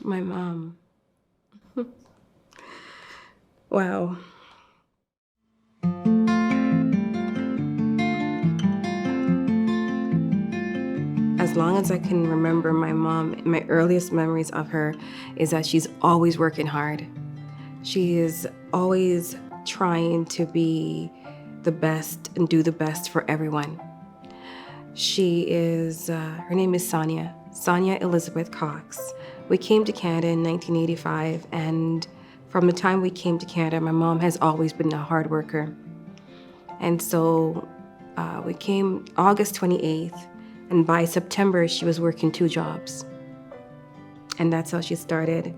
My mom. Wow. As long as I can remember my mom, my earliest memories of her is that she's always working hard. She is always trying to be the best and do the best for everyone. Her name is Sonia Elizabeth Cox. We came to Canada in 1985, and from the time we came to Canada, my mom has always been a hard worker. And so we came August 28th, and by September, she was working 2 jobs. And that's how she started.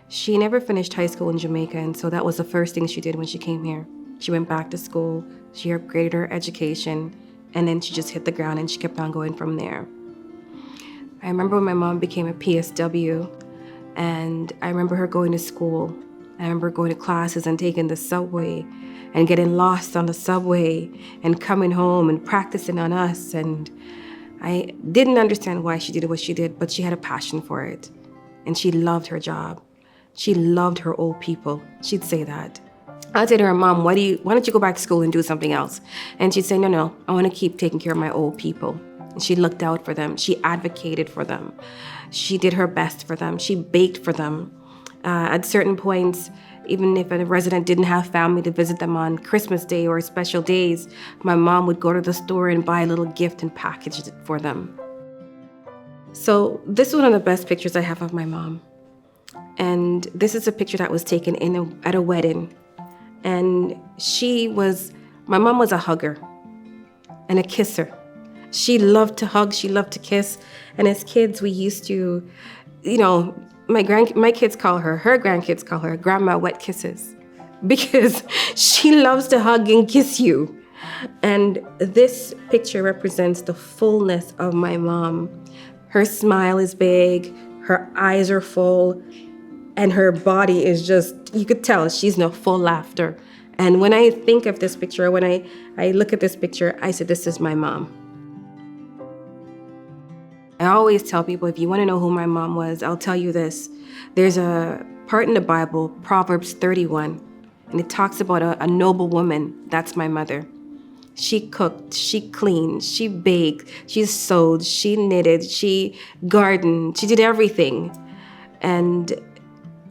She never finished high school in Jamaica, and so that was the first thing she did when she came here. She went back to school, she upgraded her education, and then she just hit the ground and she kept on going from there. I remember when my mom became a PSW, and I remember her going to school. I remember going to classes and taking the subway and getting lost on the subway and coming home and practicing on us. And I didn't understand why she did what she did, but she had a passion for it. And she loved her job. She loved her old people. She'd say that. I'd say to her, Mom, why don't you go back to school and do something else? And she'd say, no, I want to keep taking care of my old people. And she looked out for them. She advocated for them. She did her best for them. She baked for them. At certain points, even if a resident didn't have family to visit them on Christmas Day or special days, my mom would go to the store and buy a little gift and package it for them. So this is one of the best pictures I have of my mom. And this is a picture that was taken at a wedding. And my mom was a hugger and a kisser. She loved to hug, she loved to kiss. And as kids, we used to, my grandkids call her Grandma Wet Kisses, because she loves to hug and kiss you. And this picture represents the fullness of my mom. Her smile is big, her eyes are full, and her body is just, you could tell she's in full laughter. And when I think of this picture, when I look at this picture, I said, this is my mom. I always tell people, if you want to know who my mom was, I'll tell you this. There's a part in the Bible, Proverbs 31, and it talks about a noble woman. That's my mother. She cooked, she cleaned, she baked, she sewed, she knitted, she gardened, she did everything. And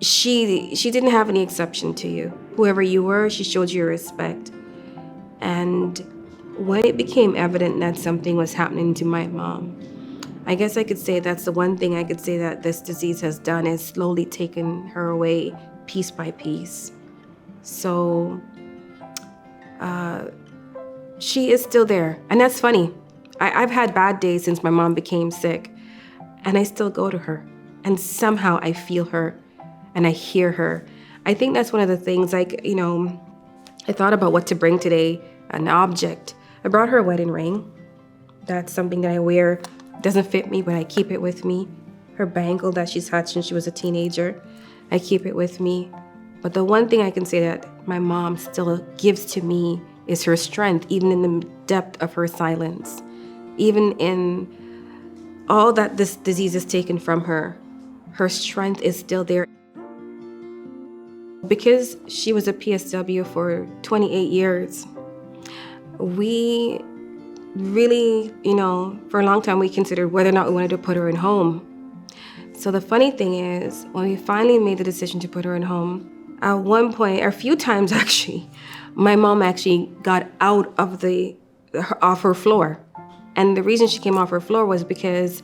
she didn't have any exception to you. Whoever you were, she showed you respect. And when it became evident that something was happening to my mom, I guess I could say that's the one thing I could say that this disease has done, is slowly taken her away piece by piece. So she is still there. And that's funny. I've had bad days since my mom became sick, and I still go to her. And somehow I feel her and I hear her. I think that's one of the things, I thought about what to bring today, an object. I brought her a wedding ring. That's something that I wear. Doesn't fit me, but I keep it with me. Her bangle that she's had since she was a teenager, I keep it with me. But the one thing I can say that my mom still gives to me is her strength, even in the depth of her silence. Even in all that this disease has taken from her, her strength is still there. Because she was a PSW for 28 years, we really, for a long time, we considered whether or not we wanted to put her in home. So the funny thing is, when we finally made the decision to put her in home, at one point, or a few times actually, my mom actually got out of off her floor. And the reason she came off her floor was because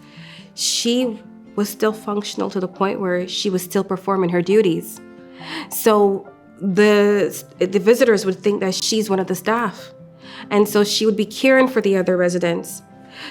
she was still functional to the point where she was still performing her duties. So the visitors would think that she's one of the staff. And so she would be caring for the other residents.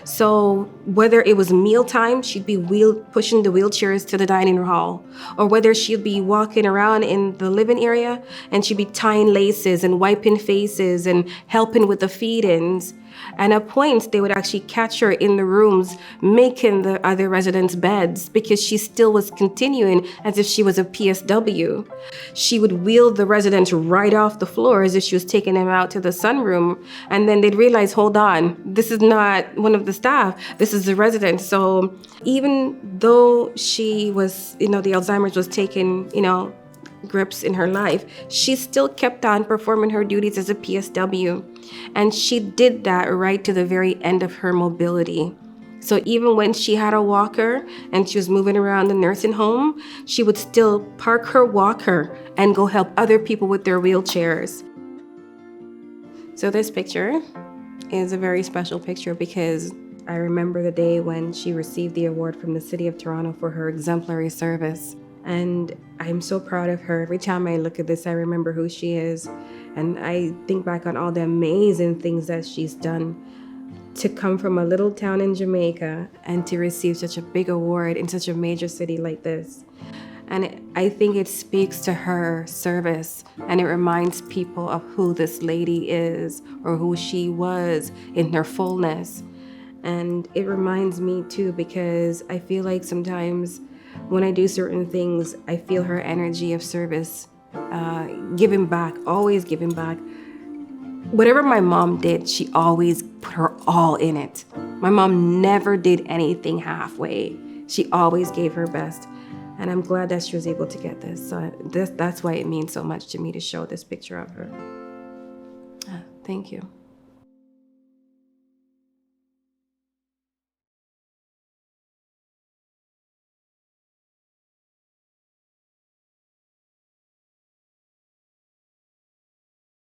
So whether it was mealtime, she'd be pushing the wheelchairs to the dining hall, or whether she'd be walking around in the living area and she'd be tying laces and wiping faces and helping with the feed-ins. And at points, they would actually catch her in the rooms making the other residents' beds because she still was continuing as if she was a PSW. She would wheel the residents right off the floor as if she was taking them out to the sunroom. And then they'd realize, hold on, this is not one of the staff, this is the resident. So even though she was, the Alzheimer's was taking, grips in her life, she still kept on performing her duties as a PSW. And she did that right to the very end of her mobility. So even when she had a walker and she was moving around the nursing home, she would still park her walker and go help other people with their wheelchairs. So this picture is a very special picture because I remember the day when she received the award from the City of Toronto for her exemplary service. And I'm so proud of her. Every time I look at this, I remember who she is. And I think back on all the amazing things that she's done to come from a little town in Jamaica and to receive such a big award in such a major city like this. And I think it speaks to her service, and it reminds people of who this lady is or who she was in her fullness. And it reminds me too, because I feel like sometimes when I do certain things, I feel her energy of service, giving back, always giving back. Whatever my mom did, she always put her all in it. My mom never did anything halfway. She always gave her best. And I'm glad that she was able to get this. So that's why it means so much to me to show this picture of her. Thank you.